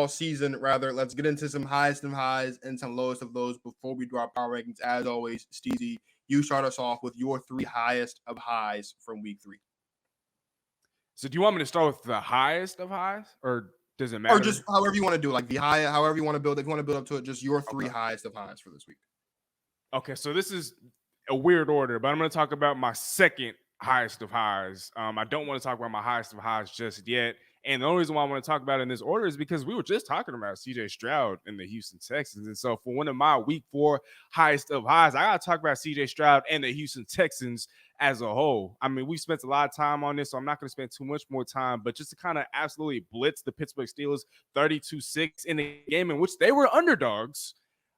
football season, rather. Let's get into some highest of highs and some lowest of lows before we do our power rankings. As always, Steezy, you start us off with your 3 highest of highs from week 3. So do you want me to start with the highest of highs, or does it Or matter? just however you want to do, like the high, however you want to build. If you want to build up to it, just your 3 highest of highs for this week. Okay, so this is a weird order, but I'm going to talk about my second highest of highs. I don't want to talk about my highest of highs just yet. And the only reason why I want to talk about it in this order is because we were just talking about CJ Stroud and the Houston Texans. And so for one of my week 4 highest of highs, I got to talk about CJ Stroud and the Houston Texans as a whole. I mean, we spent a lot of time on this, so I'm not going to spend too much more time, but just to kind of absolutely blitz the Pittsburgh Steelers 32-6 in a game in which they were underdogs.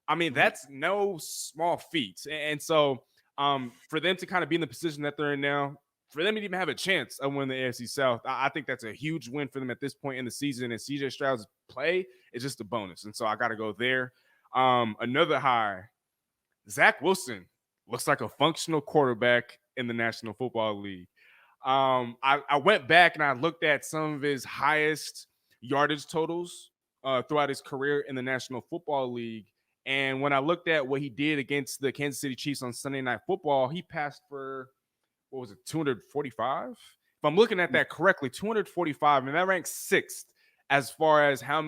I mean, that's no small feat. And so for them to kind of be in the position that they're in now, for them to even have a chance of winning the AFC South, I think that's a huge win for them at this point in the season. And CJ Stroud's play is just a bonus. And so I got to go there. Another high, Zach Wilson looks like a functional quarterback in the National Football League. I went back and I looked at some of his highest yardage totals throughout his career in the National Football League. And when I looked at what he did against the Kansas City Chiefs on Sunday Night Football, he passed for, 245? If I'm looking at that correctly, 245, and that ranks 6th as far as how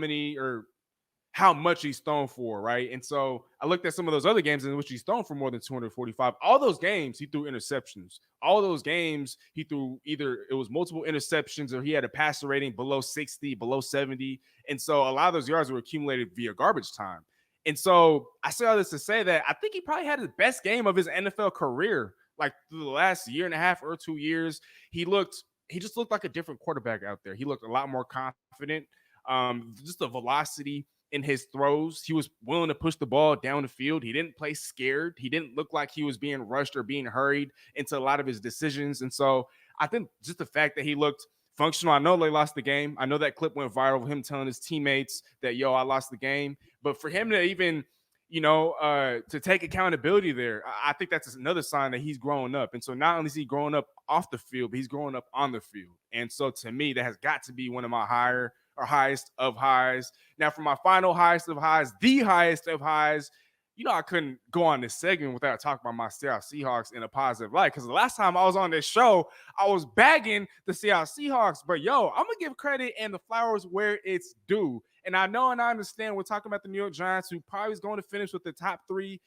much he's thrown for, right? And so I looked at some of those other games in which he's thrown for more than 245. All those games, he threw interceptions. All those games, he threw either it was multiple interceptions or he had a passer rating below 60, below 70. And so a lot of those yards were accumulated via garbage time. And so I say all this to say that I think he probably had the best game of his NFL career, like through the last year and a half or 2 years. He just looked like a different quarterback out there. He looked a lot more confident. Just the velocity in his throws. He was willing to push the ball down the field. He didn't play scared. He didn't look like he was being rushed or being hurried into a lot of his decisions. And so I think just the fact that he looked functional. I know they lost the game. I know that clip went viral of him telling his teammates that, I lost the game. But for him to even, to take accountability there, I think that's another sign that he's growing up. And so not only is he growing up off the field, but he's growing up on the field. And so to me, that has got to be one of my highest of highs. Now for my final highest of highs, the highest of highs, I couldn't go on this segment without talking about my Seattle Seahawks in a positive light. Because the last time I was on this show, I was bagging the Seattle Seahawks. But I'm going to give credit and the flowers where it's due. And I know and I understand we're talking about the New York Giants, who probably is going to finish with the top three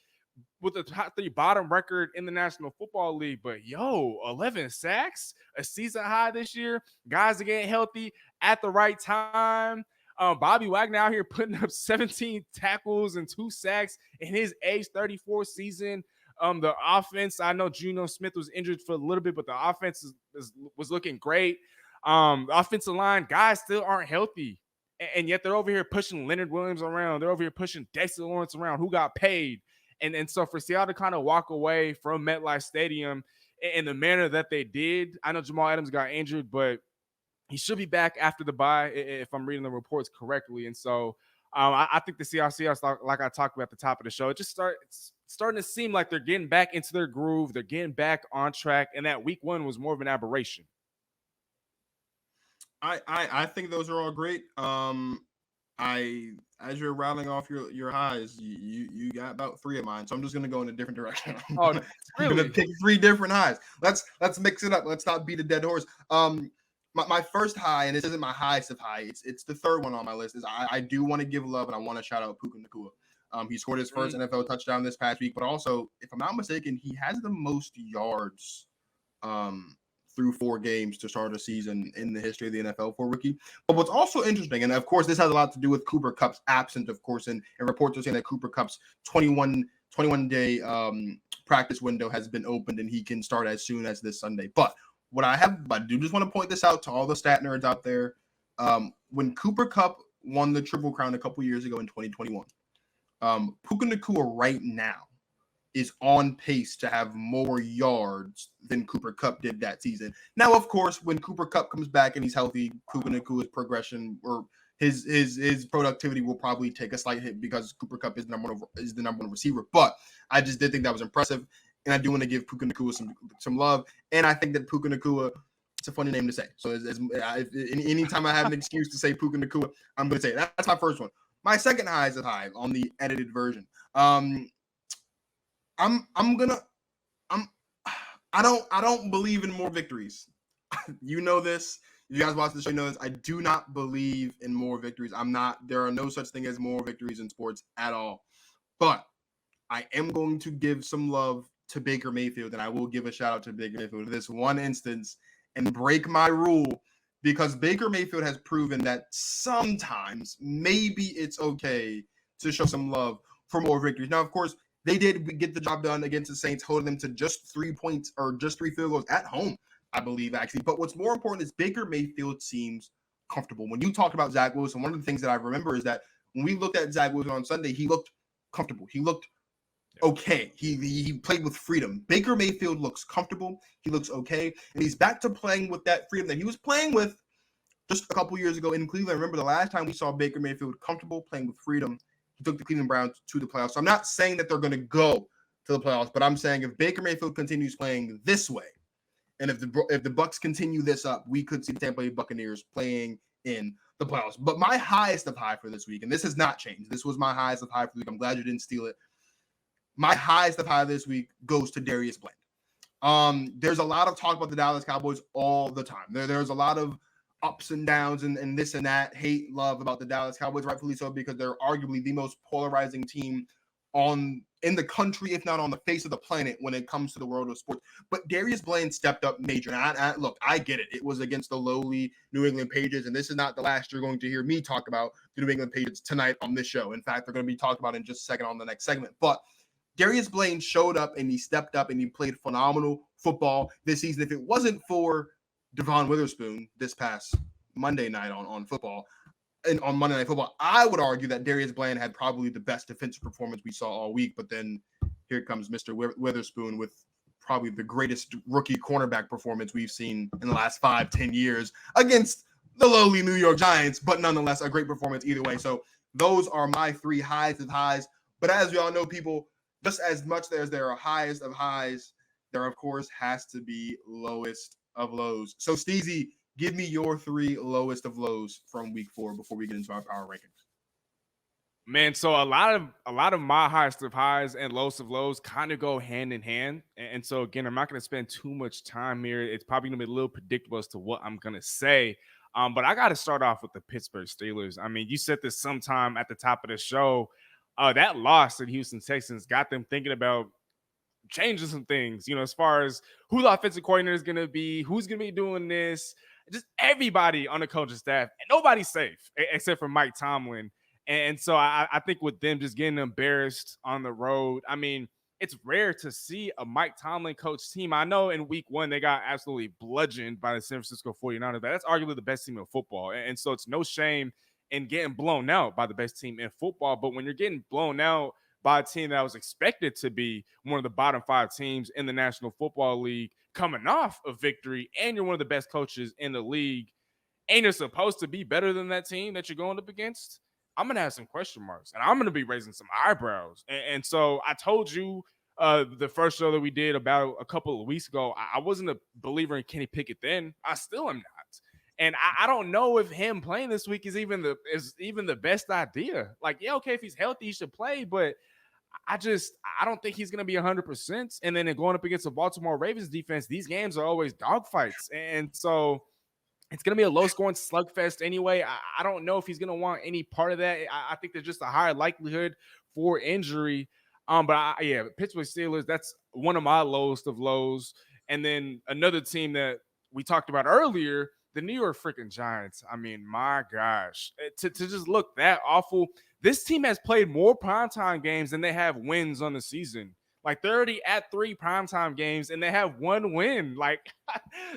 bottom record in the National Football League. But 11 sacks, a season high this year. Guys are getting healthy at the right time. Bobby Wagner out here putting up 17 tackles and 2 sacks in his age 34 season. The offense, I know Geno Smith was injured for a little bit, but the offense was looking great. The offensive line, guys still aren't healthy. And yet they're over here pushing Leonard Williams around. They're over here pushing Dexter Lawrence around, who got paid. And so for Seattle to kind of walk away from MetLife Stadium in the manner that they did, I know Jamal Adams got injured, but he should be back after the bye if I'm reading the reports correctly. And so I think the Seahawks, like I talked about at the top of the show, it's starting to seem like they're getting back into their groove. They're getting back on track. And that week 1 was more of an aberration. I think those are all great. As you're rattling off your highs, you got about 3 of mine, so I'm just gonna go in a different direction. Really? I'm gonna pick 3 different highs. Let's mix it up. Let's not beat a dead horse. My first high, and this isn't my highest of high, it's the third one on my list, is I do want to give love and I want to shout out Puka Nacua. He scored his first NFL touchdown this past week, but also, if I'm not mistaken, he has the most yards through 4 games to start a season in the history of the NFL for a rookie. But what's also interesting, and of course, this has a lot to do with Cooper Kupp's absence, of course, and reports are saying that Cooper Kupp's 21-day practice window has been opened and he can start as soon as this Sunday. But I do just want to point this out to all the stat nerds out there. When Cooper Kupp won the Triple Crown a couple years ago in 2021, Puka Nacua right now is on pace to have more yards than Cooper Kupp did that season. Now, of course, when Cooper Kupp comes back and he's healthy, Puka Nacua's progression or his productivity will probably take a slight hit because Cooper Kupp is the number one receiver. But I just did think that was impressive, and I do want to give Puka Nacua some love. And I think that Puka Nacua It's a funny name to say. So anytime I have an excuse to say Puka Nacua, I'm going to say it. That's my first one. My second highest of high on the edited version. I don't believe in more victories. You know this. You guys watch the show, you know this. I do not believe in more victories. There are no such thing as more victories in sports at all. But I am going to give some love to Baker Mayfield, and I will give a shout out to Baker Mayfield in this one instance and break my rule, because Baker Mayfield has proven that sometimes maybe it's okay to show some love for more victories. Now, of course, they did get the job done against the Saints, holding them to just 3 points or just 3 field goals at home, I believe, actually. But what's more important is Baker Mayfield seems comfortable. When you talk about Zach Wilson, one of the things that I remember is that when we looked at Zach Wilson on Sunday, he looked comfortable. He looked okay. He played with freedom. Baker Mayfield looks comfortable. He looks okay. And he's back to playing with that freedom that he was playing with just a couple years ago in Cleveland. Remember the last time we saw Baker Mayfield comfortable playing with freedom, he took the Cleveland Browns to the playoffs. So I'm not saying that they're going to go to the playoffs, but I'm saying if Baker Mayfield continues playing this way, and if the Bucs continue this up, we could see the Tampa Bay Buccaneers playing in the playoffs. But my highest of high for this week, and this has not changed. This was my highest of high for the week. I'm glad you didn't steal it. My highest of high this week goes to Darius Bland. There's a lot of talk about the Dallas Cowboys all the time. There's a lot of ups and downs and this and that, hate, love about the Dallas Cowboys, rightfully so, because they're arguably the most polarizing team in the country, if not on the face of the planet, when it comes to the world of sports. But Darius Bland stepped up major. And look, I get it. It was against the lowly New England Patriots, and this is not the last you're going to hear me talk about the New England Patriots tonight on this show. In fact, they're going to be talked about in just a second on the next segment. But Darius Bland showed up and he stepped up and he played phenomenal football this season. If it wasn't for Devon Witherspoon this past Monday night on football, and on Monday Night Football, I would argue that Darius Bland had probably the best defensive performance we saw all week. But then here comes Mr. Witherspoon with probably the greatest rookie cornerback performance we've seen in the last 5-10 years against the lowly New York Giants, but nonetheless a great performance either way. So those are my 3 highest of highs. But as we all know, people, just as much as there are highest of highs, there of course has to be lowest of lows. So Steezy, give me your 3 lowest of lows from week 4 before we get into our power rankings. Man, so a lot of my highest of highs and lowest of lows kind of go hand in hand. And so again, I'm not going to spend too much time here. It's probably going to be a little predictable as to what I'm going to say. But I got to start off with the Pittsburgh Steelers. I mean, you said this sometime at the top of the show. That loss to the Houston Texans got them thinking about changing some things, as far as who the offensive coordinator is going to be, who's going to be doing this, just everybody on the coaching staff. And nobody's safe except for Mike Tomlin. And so I think with them just getting embarrassed on the road, I mean, it's rare to see a Mike Tomlin coach team. I know in week 1, they got absolutely bludgeoned by the San Francisco 49ers. That's arguably the best team in football. And so it's no shame in getting blown out by the best team in football. But when you're getting blown out by a team that was expected to be one of the bottom 5 teams in the National Football League, coming off a victory, and you're one of the best coaches in the league, and you're supposed to be better than that team that you're going up against, I'm going to have some question marks, and I'm going to be raising some eyebrows. And so I told you the first show that we did about a couple of weeks ago, I wasn't a believer in Kenny Pickett then. I still am not. And I don't know if him playing this week is even the best idea. Like, yeah, okay, if he's healthy, he should play, but I don't think he's going to be 100%. And then going up against the Baltimore Ravens defense, these games are always dogfights. And so it's going to be a low-scoring slugfest anyway. I don't know if he's going to want any part of that. I think there's just a higher likelihood for injury. Pittsburgh Steelers, that's one of my lowest of lows. And then another team that we talked about earlier, the New York freaking Giants. I mean, my gosh, to just look that awful. This team has played more primetime games than they have wins on the season. Like, they're already at 3 primetime games and they have 1 win. Like,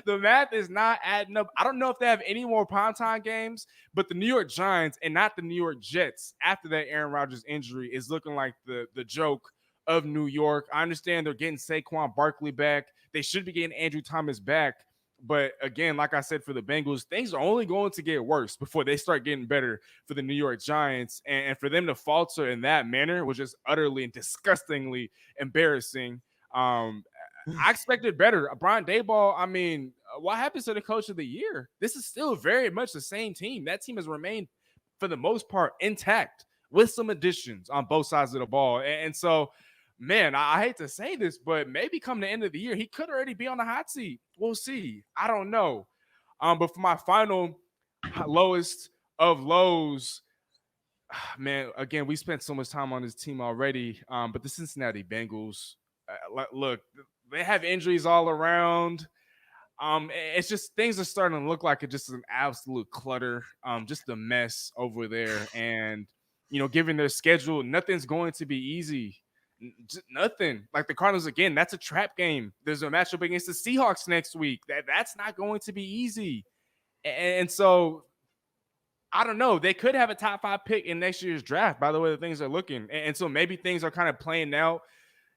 the math is not adding up. I don't know if they have any more primetime games, but the New York Giants, and not the New York Jets, after that Aaron Rodgers injury, is looking like the joke of New York. I understand they're getting Saquon Barkley back. They should be getting Andrew Thomas back. But again, like I said, for the Bengals, things are only going to get worse before they start getting better for the New York Giants. And for them to falter in that manner was just utterly and disgustingly embarrassing. I expected better. Brian Daboll, I mean, what happens to the coach of the year? This is still very much the same team. That team has remained, for the most part, intact with some additions on both sides of the ball. And so, man, I hate to say this, but maybe come the end of the year, he could already be on the hot seat. We'll see. I don't know. But for my final lowest of lows, man, again, we spent so much time on this team already. But the Cincinnati Bengals, look, they have injuries all around. It's just things are starting to look like it just an absolute clutter, just a mess over there. And given their schedule, nothing's going to be easy. Just nothing. Like the Cardinals again, that's a trap game. There's a matchup against the Seahawks next week. That's not going to be easy. And so I don't know. They could have a top 5 pick in next year's draft, by the way the things are looking. And so maybe things are kind of playing out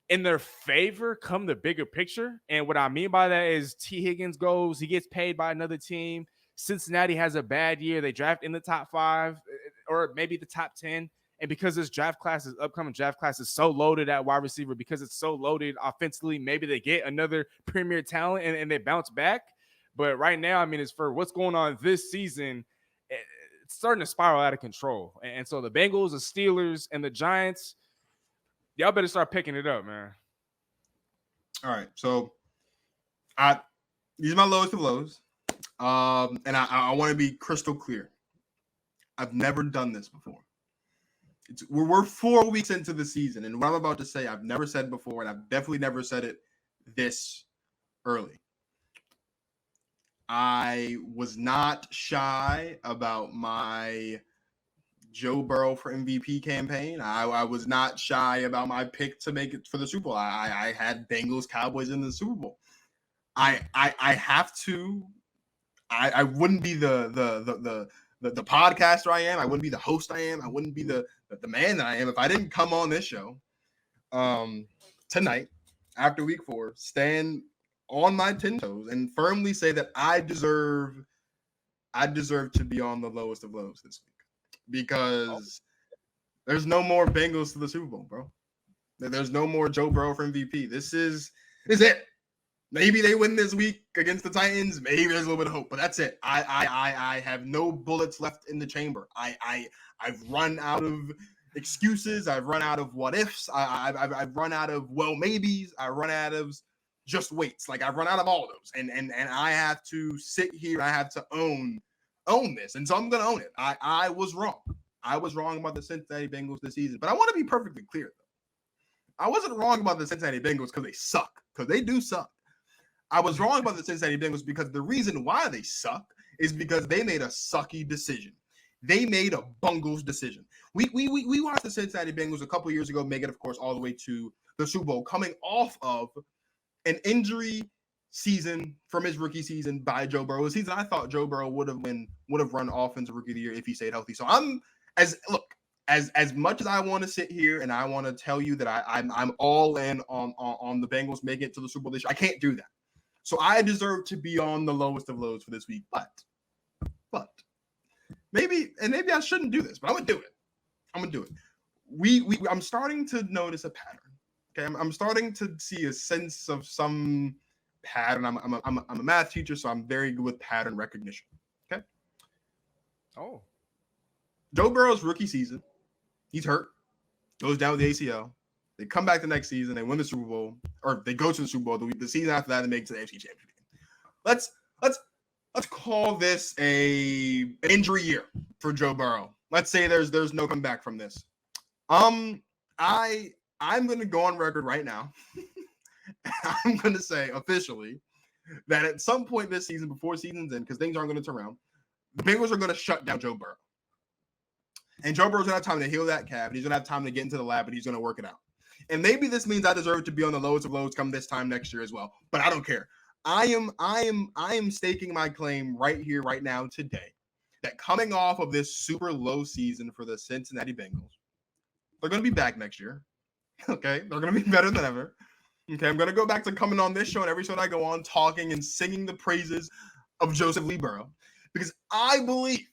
in their favor come the bigger picture. And what I mean by that is T. Higgins goes, he gets paid by another team. Cincinnati has a bad year. They draft in the top 5 or maybe the top 10. And because this upcoming draft class is so loaded at wide receiver, because it's so loaded offensively, maybe they get another premier talent and they bounce back. But right now, I mean, it's for what's going on this season, it's starting to spiral out of control. And so the Bengals, the Steelers, and the Giants, y'all better start picking it up, man. All right. So these are my lowest of lows. And I want to be crystal clear. I've never done this before. We're 4 weeks into the season, and what I'm about to say, I've never said before, and I've definitely never said it this early. I was not shy about my Joe Burrow for MVP campaign. I was not shy about my pick to make it for the Super Bowl. I had Bengals Cowboys in the Super Bowl. I have to. I wouldn't be the podcaster I am. I wouldn't be the host I am. I wouldn't be the man that I am if I didn't come on this show tonight after week 4, stand on my 10 toes and firmly say that I deserve to be on the lowest of lows this week, because there's no more Bengals to the Super Bowl, bro. There's no more Joe Burrow for MVP. This is it. Maybe they win this week against the Titans. Maybe there's a little bit of hope, but that's it. I have no bullets left in the chamber. I've run out of excuses. I've run out of what ifs. I've run out of well maybes. I run out of just waits. Like I've run out of all those, and I have to sit here. I have to own this, and so I'm gonna own it. I was wrong. I was wrong about the Cincinnati Bengals this season, but I want to be perfectly clear though. I wasn't wrong about the Cincinnati Bengals because they suck, because they do suck. I was wrong about the Cincinnati Bengals because the reason why they suck is because they made a sucky decision. They made a bungles decision. We watched the Cincinnati Bengals a couple years ago make it, of course, all the way to the Super Bowl, coming off of an injury season from his rookie season by Joe Burrow. A season I thought Joe Burrow would have run Offensive Rookie of the Year if he stayed healthy. So as much as I want to sit here and I want to tell you that I'm all in on the Bengals making it to the Super Bowl this year, I can't do that. So I deserve to be on the lowest of lows for this week. But maybe I shouldn't do this, but I'm gonna do it. I'm starting to notice a pattern. Okay, I'm starting to see a sense of some pattern. I'm a math teacher, so I'm very good with pattern recognition. Okay. Oh. Joe Burrow's rookie season, he's hurt, goes down with the ACL. They come back the next season, they win the Super Bowl, or they go to the Super Bowl. The season after that, they make it to the AFC Championship game. Let's call this an injury year for Joe Burrow. Let's say there's no comeback from this. I'm gonna go on record right now. I'm gonna say officially that at some point this season, before season's end, because things aren't gonna turn around, the Bengals are gonna shut down Joe Burrow. And Joe Burrow's gonna have time to heal that calf, and he's gonna have time to get into the lab, and he's gonna work it out. And maybe this means I deserve to be on the lowest of lows come this time next year as well. But I don't care. I am staking my claim right here, right now, today, that coming off of this super low season for the Cincinnati Bengals, they're going to be back next year. Okay, they're going to be better than ever. Okay, I'm going to go back to coming on this show and every show that I go on, talking and singing the praises of Joseph Lee Burrow, because I believe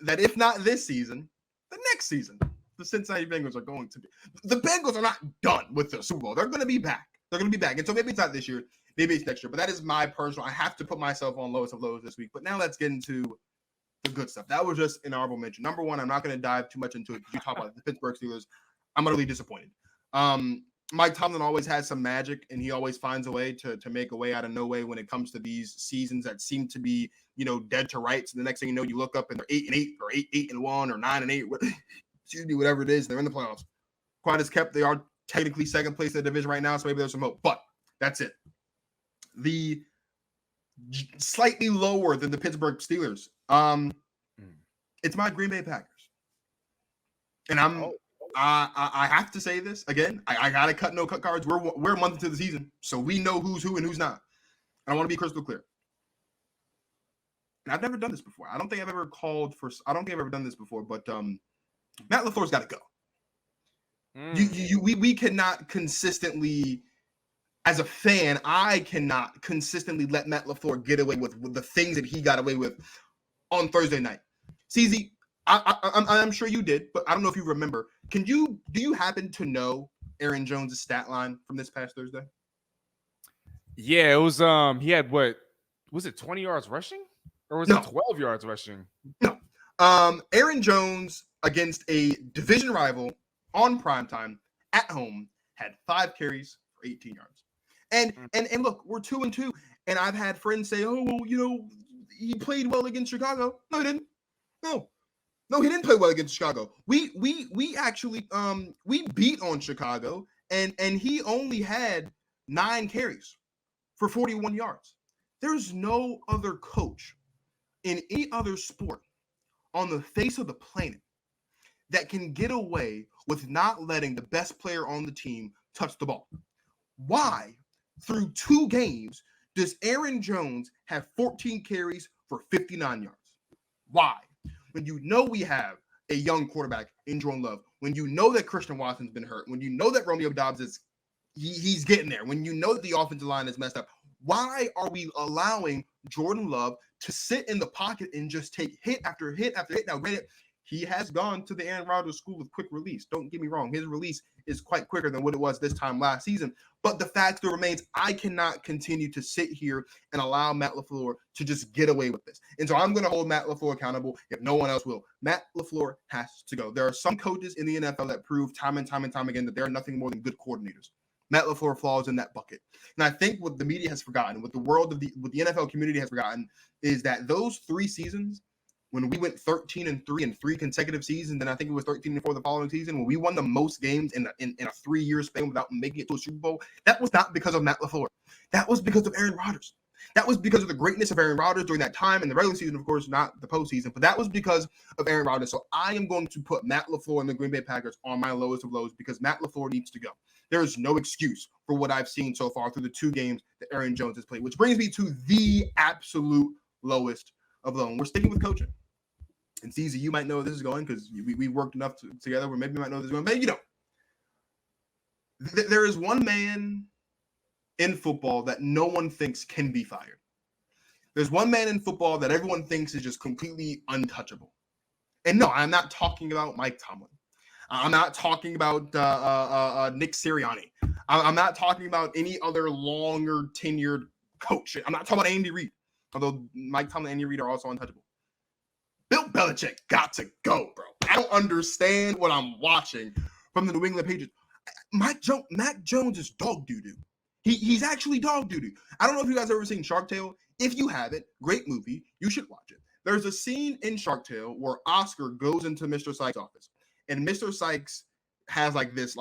that if not this season, the next season, the Cincinnati Bengals are going to be. The Bengals are not done with the Super Bowl. They're going to be back. They're going to be back. And so maybe it's not this year. Maybe it's next year. But that is my personal. I have to put myself on lowest of lows this week. But now let's get into the good stuff. That was just an honorable mention. Number one, I'm not going to dive too much into it because you talk about the Pittsburgh Steelers. I'm utterly disappointed. Mike Tomlin always has some magic, and he always finds a way to make a way out of no way when it comes to these seasons that seem to be, dead to rights. And the next thing you know, you look up and they're 8-8 or 8-1 or 9-8, excuse me, whatever it is. They're in the playoffs. Quiet as kept. They are technically second place in the division right now, so maybe there's some hope. But that's it. The slightly lower than the Pittsburgh Steelers. It's my Green Bay Packers. And I have to say this again. I gotta cut no cut cards. We're a month into the season, so we know who's who and who's not. And I want to be crystal clear. And I've never done this before. I don't think I've ever done this before. But Matt LaFleur's got to go. We cannot consistently, as a fan, I cannot consistently let Matt LaFleur get away with the things that he got away with on Thursday night. Steezy, I'm sure you did, but I don't know if you remember. Do you happen to know Aaron Jones' stat line from this past Thursday? Yeah, it was he had what was it 20 yards rushing? Or was it 12 yards rushing? No. Aaron Jones against a division rival on primetime at home had 5 carries for 18 yards. And look, we're 2-2, and I've had friends say, "Oh, well, he played well against Chicago." No, he didn't. No, he didn't play well against Chicago. We actually we beat on Chicago, and he only had 9 carries for 41 yards. There's no other coach in any other sport on the face of the planet that can get away with not letting the best player on the team touch the ball. Why, through 2 games, does Aaron Jones have 14 carries for 59 yards? Why? When you know we have a young quarterback in Jordan Love, when you know that Christian Watson's been hurt, when you know that Romeo Doubs he's getting there, when you know that the offensive line is messed up, why are we allowing Jordan Love to sit in the pocket and just take hit after hit after hit? Now, granted, he has gone to the Aaron Rodgers school of quick release. Don't get me wrong. His release is quite quicker than what it was this time last season. But the fact still remains, I cannot continue to sit here and allow Matt LaFleur to just get away with this. And so I'm going to hold Matt LaFleur accountable if no one else will. Matt LaFleur has to go. There are some coaches in the NFL that prove time and time again that they're nothing more than good coordinators. Matt LaFleur falls in that bucket. And I think what the media has forgotten, what the NFL community has forgotten, is that those 3 seasons, when we went 13-3 in 3 consecutive seasons, and I think it was 13-4 the following season, when we won the most games in a 3-year span without making it to a Super Bowl, that was not because of Matt LaFleur. That was because of Aaron Rodgers. That was because of the greatness of Aaron Rodgers during that time in the regular season, of course, not the postseason, but that was because of Aaron Rodgers. So I am going to put Matt LaFleur and the Green Bay Packers on my lowest of lows because Matt LaFleur needs to go. There is no excuse for what I've seen so far through the 2 games that Aaron Jones has played, which brings me to the absolute lowest of low. And we're sticking with coaching. And Steezy, you might know where this is going because we worked enough together where maybe you might know where this is going. Maybe you don't. There is one man in football that no one thinks can be fired. There's one man in football that everyone thinks is just completely untouchable. And no, I'm not talking about Mike Tomlin. I'm not talking about Nick Sirianni. I'm not talking about any other longer tenured coach. I'm not talking about Andy Reid, although Mike Tomlin and Andy Reid are also untouchable. Bill Belichick got to go, bro. I don't understand what I'm watching from the New England Patriots. Mac Jones is dog doo-doo. He's actually dog doo-doo. I don't know if you guys have ever seen Shark Tale. If you haven't, great movie. You should watch it. There's a scene in Shark Tale where Oscar goes into Mr. Sykes' office, and Mr. Sykes has this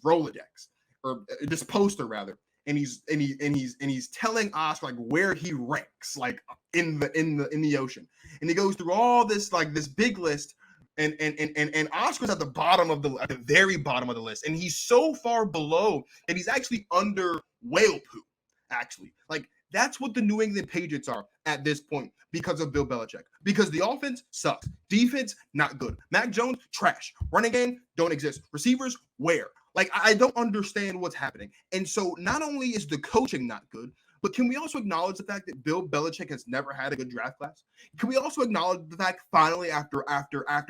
Rolodex, or this poster rather, and he's telling Oscar where he ranks in the ocean, and he goes through all this this big list, and Oscar's at the very bottom of the list, and he's so far below that he's actually under whale poop. Actually, that's what the New England Patriots are at this point because of Bill Belichick. Because the offense sucks. Defense, not good. Mac Jones, trash. Running game, don't exist. Receivers, where? I don't understand what's happening. And so not only is the coaching not good, But can we also acknowledge the fact that Bill Belichick has never had a good draft class? Can we also acknowledge the fact finally after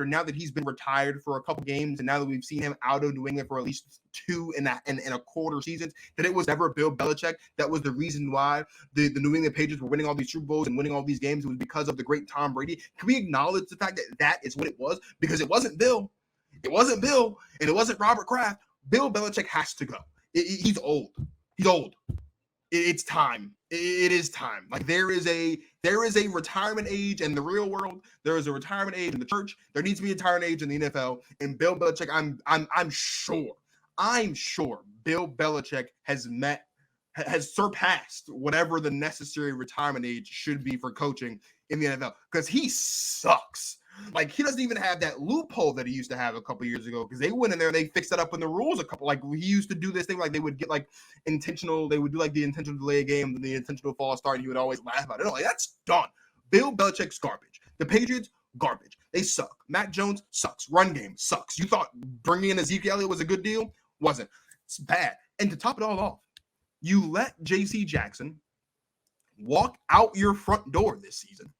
now that he's been retired for a couple games and now that we've seen him out of New England for at least 2 and a quarter seasons, that it was never Bill Belichick that was the reason why the New England Patriots were winning all these Super Bowls and winning all these games? It was because of the great Tom Brady. Can we acknowledge the fact that that is what it was? Because it wasn't Bill. It wasn't Bill, and it wasn't Robert Kraft. Bill Belichick has to go. He's old. He's old. It's time. It is time. Like there is a retirement age in the real world. There is a retirement age in the church. There needs to be a retirement age in the NFL. And Bill Belichick, I'm sure Bill Belichick has surpassed whatever the necessary retirement age should be for coaching in the NFL because he sucks. Like he doesn't even have that loophole that he used to have a couple years ago because they went in there and they fixed that up in the rules a couple. Like he used to do this thing like they would get like intentional. They would do like the intentional delay game and the intentional false start. And he would always laugh about it. No, like that's done. Bill Belichick's garbage. The Patriots garbage. They suck. Mac Jones sucks. Run game sucks. You thought bringing in Ezekiel Elliott was a good deal? Wasn't. It's bad. And to top it all off, you let J.C. Jackson walk out your front door this season.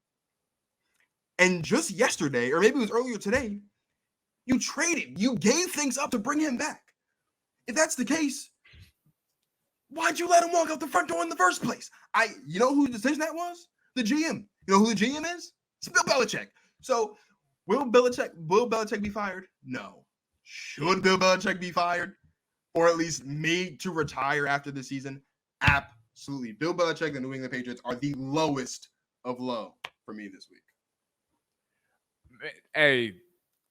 And just yesterday, or maybe it was earlier today, you gave things up to bring him back. If that's the case, why'd you let him walk out the front door in the first place? You know whose decision that was? The GM. You know who the GM is? It's Bill Belichick. So will Bill Belichick be fired? No. Should Bill Belichick be fired? Or at least made to retire after the season? Absolutely. Bill Belichick and the New England Patriots are the lowest of low for me this week. Hey,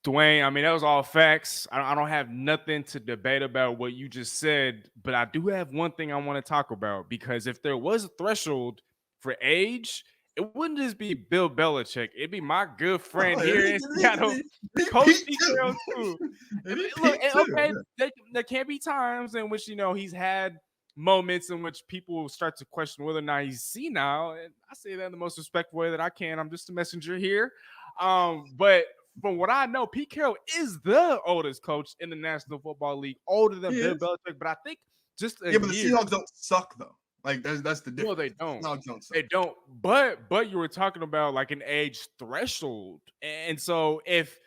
Dwayne, I mean, that was all facts. I don't have nothing to debate about what you just said, but I do have one thing I want to talk about because if there was a threshold for age, it wouldn't just be Bill Belichick. It'd be my good friend here in Seattle, Coach Carroll too. Look, okay, there can be times in which, he's had moments in which people start to question whether or not he's senile. And I say that in the most respectful way that I can. I'm just a messenger here. But from what I know, Pete Carroll is the oldest coach in the National Football League, older than Bill Belichick. But I think just but the Seahawks don't suck though. Like that's the difference. Well, they don't. Seahawks don't suck. They don't. But you were talking about like an age threshold, and so if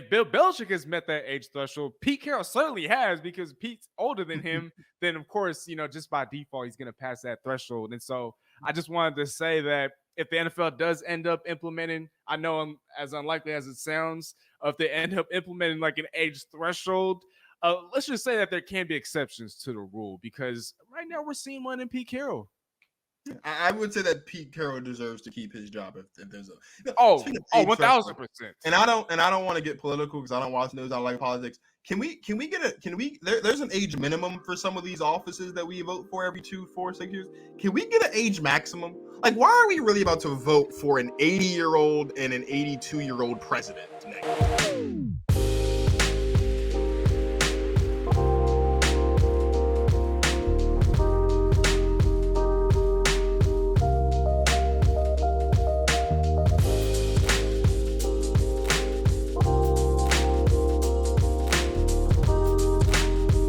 Bill Belichick has met that age threshold, Pete Carroll certainly has because Pete's older than him. Then of course, just by default, he's going to pass that threshold. And so I just wanted to say that if the NFL does end up implementing, I know as unlikely as it sounds, if they end up implementing like an age threshold, let's just say that there can be exceptions to the rule because right now we're seeing one in Pete Carroll. I would say that Pete Carroll deserves to keep his job if there's a 1,000%. And I don't want to get political because I don't watch news. I like politics. Can we there's an age minimum for some of these offices that we vote for every 2, 4, 6 years. Can we get an age maximum? Like, why are we really about to vote for an 80-year-old and an 82-year-old president next?